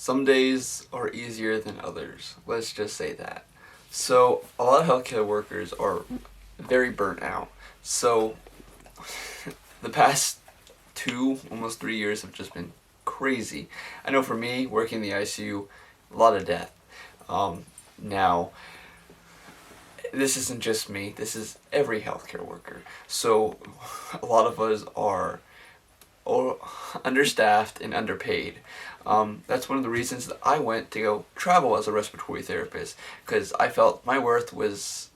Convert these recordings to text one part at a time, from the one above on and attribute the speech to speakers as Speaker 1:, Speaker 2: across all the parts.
Speaker 1: Some days are easier than others. Let's just say that. So, a lot of healthcare workers are very burnt out. So, the past 2, almost 3 years have just been crazy. I know for me, working in the ICU, a lot of death. Now, this isn't just me, this is every healthcare worker. So, a lot of us are understaffed and underpaid. That's one of the reasons that I went to go travel as a respiratory therapist, because I felt my worth was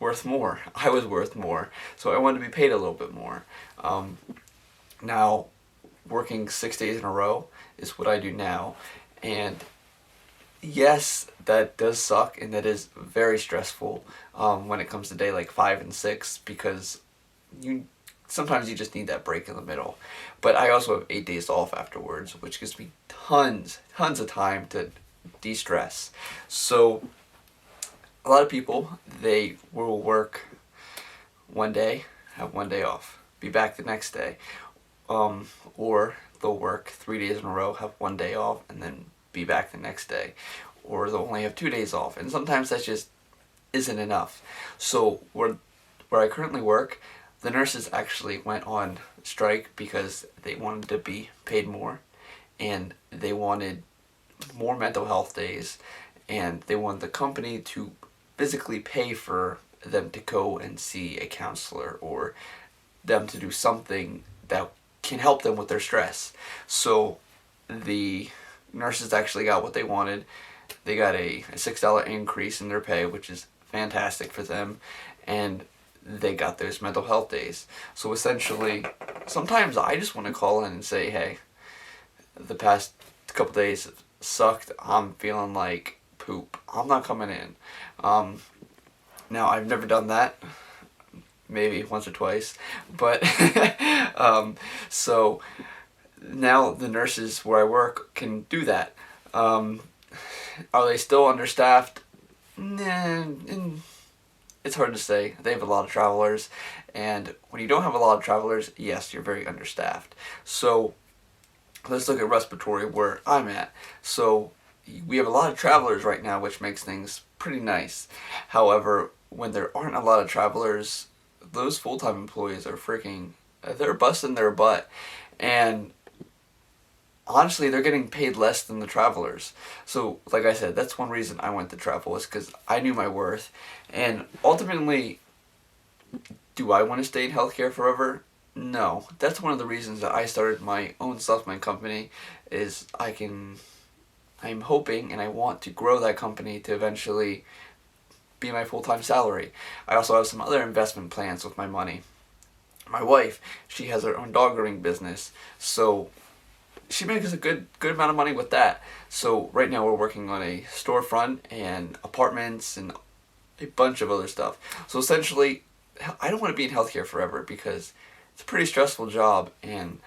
Speaker 1: worth more. I was worth more, so I wanted to be paid a little bit more. Now, working 6 days in a row is what I do now, and yes, that does suck, and that is very stressful when it comes to day like 5 and 6, because sometimes you just need that break in the middle. But I also have 8 days off afterwards, which gives me tons of time to de-stress. So a lot of people, they will work one day, have one day off, be back the next day, or they'll work 3 days in a row, have one day off, and then be back the next day, or they'll only have 2 days off, and sometimes that just isn't enough. So where I currently work, the nurses actually went on strike because they wanted to be paid more, and they wanted more mental health days, and they wanted the company to physically pay for them to go and see a counselor, or them to do something that can help them with their stress. So the nurses actually got what they wanted. They got a $6 increase in their pay, which is fantastic for them, and they got those mental health days. So essentially, sometimes I just want to call in and say, hey, the past couple days sucked. I'm feeling like poop. I'm not coming in. Now, I've never done that. Maybe once or twice. But, so now the nurses where I work can do that. Are they still understaffed? Nah, it's hard to say. They have a lot of travelers, and when you don't have a lot of travelers, yes, you're very understaffed. So let's look at respiratory, where I'm at. So we have a lot of travelers right now, which makes things pretty nice. However, when there aren't a lot of travelers, those full-time employees are they're busting their butt, and honestly, they're getting paid less than the travelers. So, like I said, that's one reason I went to travel, was because I knew my worth. And ultimately, do I want to stay in healthcare forever? No. That's one of the reasons that I started my own supplement company, is I'm hoping and I want to grow that company to eventually be my full-time salary. I also have some other investment plans with my money. My wife, she has her own dog grooming business, so she makes a good amount of money with that. So right now we're working on a storefront and apartments and a bunch of other stuff. So essentially, I don't want to be in healthcare forever, because it's a pretty stressful job, and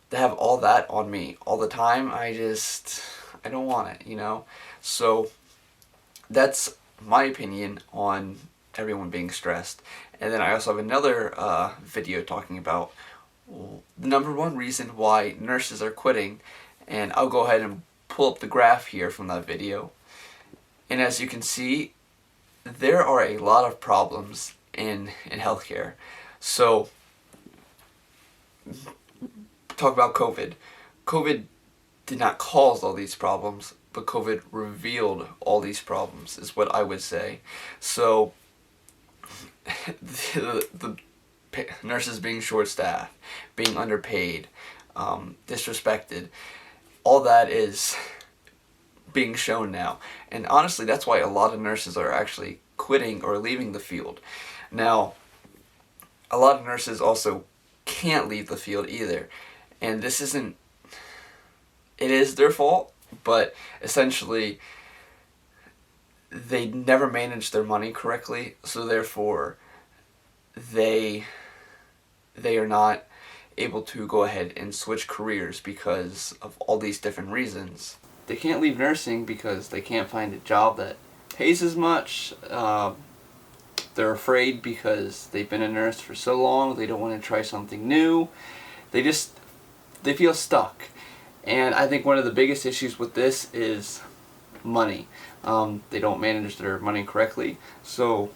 Speaker 1: to have all that on me all the time, I don't want it, So that's my opinion on everyone being stressed. And then I also have another video talking about the number one reason why nurses are quitting, and I'll go ahead and pull up the graph here from that video. And as you can see, there are a lot of problems in healthcare. So, talk about COVID. COVID did not cause all these problems, but COVID revealed all these problems, is what I would say. So, the nurses being short-staffed, being underpaid, disrespected, all that is being shown now. And honestly, that's why a lot of nurses are actually quitting or leaving the field. Now, a lot of nurses also can't leave the field either. And it is their fault, but essentially they never manage their money correctly, so therefore they are not able to go ahead and switch careers because of all these different reasons. They can't leave nursing because they can't find a job that pays as much. They're afraid because they've been a nurse for so long, they don't want to try something new. They feel stuck. And I think one of the biggest issues with this is money. They don't manage their money correctly. So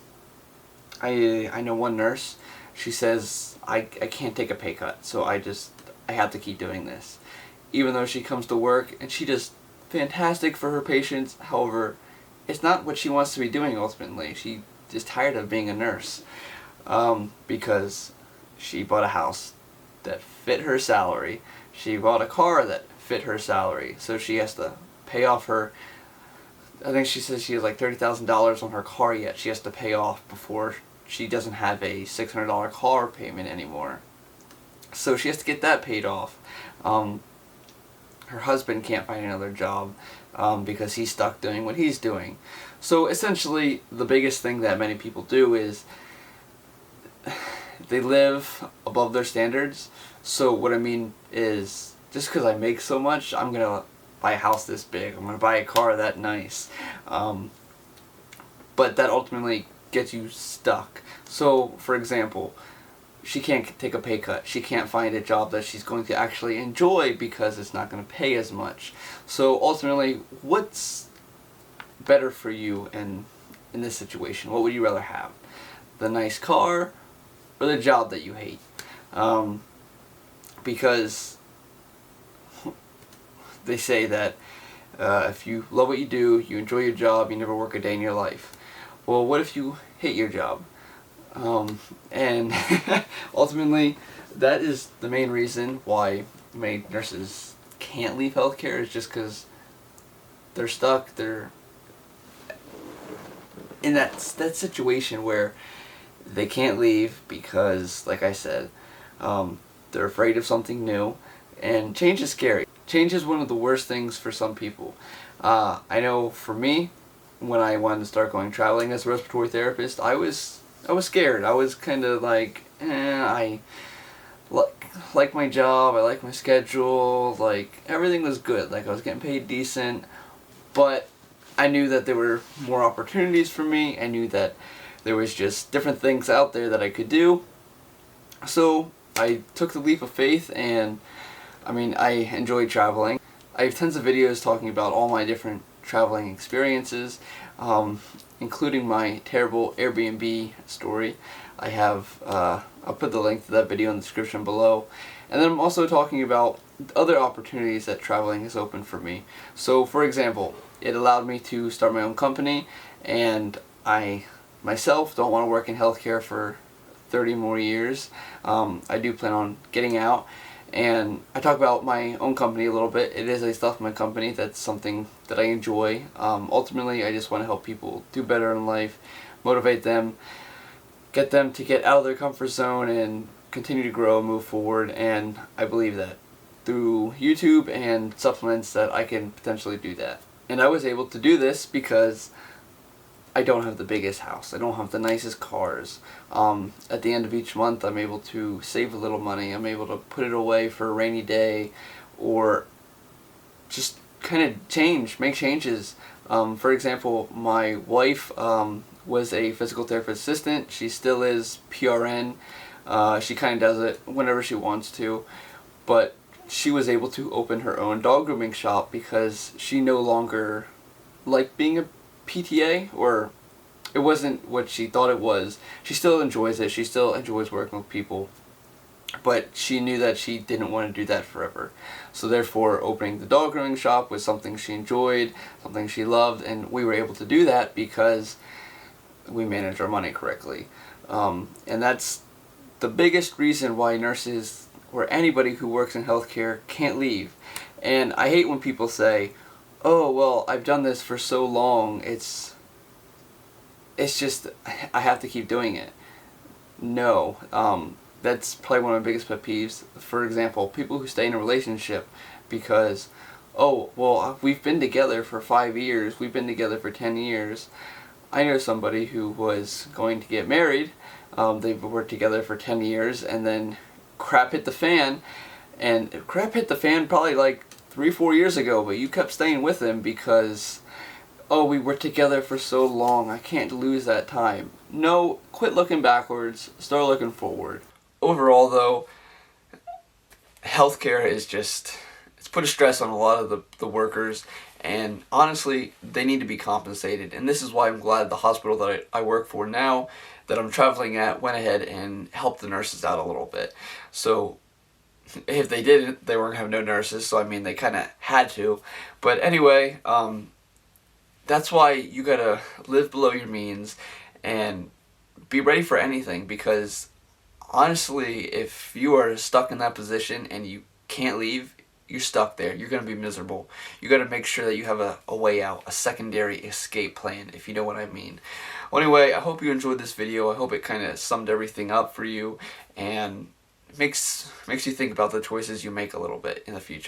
Speaker 1: I know one nurse, she says, I can't take a pay cut, so I have to keep doing this. Even though she comes to work and she does fantastic for her patients, however, it's not what she wants to be doing ultimately. She is tired of being a nurse, because she bought a house that fit her salary. She bought a car that fit her salary, so she has to pay off her, I think she says she has like $30,000 on her car yet she has to pay off before she doesn't have a $600 car payment anymore. So she has to get that paid off. Her husband can't find another job because he's stuck doing what he's doing. So essentially the biggest thing that many people do is they live above their standards. So what I mean is, just because I make so much, I'm going to buy a house this big, I'm going to buy a car that nice. But that ultimately gets you stuck. So, for example, she can't take a pay cut. She can't find a job that she's going to actually enjoy because it's not going to pay as much. So ultimately, what's better for you in this situation? What would you rather have? The nice car or the job that you hate? Because they say that if you love what you do, you enjoy your job, you never work a day in your life. Well, what if you hate your job? And ultimately, that is the main reason why many nurses can't leave healthcare, is just because they're stuck. They're in that situation where they can't leave because, like I said, they're afraid of something new, and change is scary. Change is one of the worst things for some people. I know for me, when I wanted to start going traveling as a respiratory therapist, I was scared. I was kind of like, I like my job, I like my schedule, like everything was good, like I was getting paid decent, but I knew that there were more opportunities for me. I knew that there was just different things out there that I could do. So I took the leap of faith, and I mean, I enjoyed traveling. I have tons of videos talking about all my different traveling experiences, including my terrible Airbnb story. I have, I'll put the link to that video in the description below. And then I'm also talking about other opportunities that traveling has opened for me. So for example, it allowed me to start my own company, and I myself don't want to work in healthcare for 30 more years. I do plan on getting out. And I talk about my own company a little bit. It is a supplement company. That's something that I enjoy. Ultimately, I just want to help people do better in life, motivate them, get them to get out of their comfort zone and continue to grow and move forward. And I believe that through YouTube and supplements that I can potentially do that. And I was able to do this because I don't have the biggest house. I don't have the nicest cars. At the end of each month, I'm able to save a little money. I'm able to put it away for a rainy day, or just kind of make changes. For example, my wife was a physical therapist assistant. She still is PRN. She kind of does it whenever she wants to, but she was able to open her own dog grooming shop because she no longer liked being a PTA, or it wasn't what she thought it was. She still enjoys it. She still enjoys working with people, but she knew that she didn't want to do that forever. So therefore, opening the dog grooming shop was something she enjoyed, something she loved, and we were able to do that because we manage our money correctly. And that's the biggest reason why nurses or anybody who works in healthcare can't leave. And I hate when people say, oh, well, I've done this for so long, it's just, I have to keep doing it. No, that's probably one of my biggest pet peeves. For example, people who stay in a relationship because, oh, well, we've been together for 5 years, we've been together for 10 years. I know somebody who was going to get married, they've worked together for 10 years, and then crap hit the fan, and crap hit the fan probably like 3-4 years ago, but you kept staying with him because, oh, we were together for so long, I can't lose that time. No, quit looking backwards, start looking forward. Overall though, healthcare is just, it's put a stress on a lot of the workers, and honestly, they need to be compensated. And this is why I'm glad the hospital that I work for now, that I'm traveling at, went ahead and helped the nurses out a little bit. So if they didn't, they weren't going to have no nurses, so I mean, they kind of had to. But anyway, that's why you gotta live below your means and be ready for anything, because honestly, if you are stuck in that position and you can't leave, you're stuck there. You're going to be miserable. You got to make sure that you have a way out, a secondary escape plan, if you know what I mean. Well, anyway, I hope you enjoyed this video. I hope it kind of summed everything up for you and makes you think about the choices you make a little bit in the future.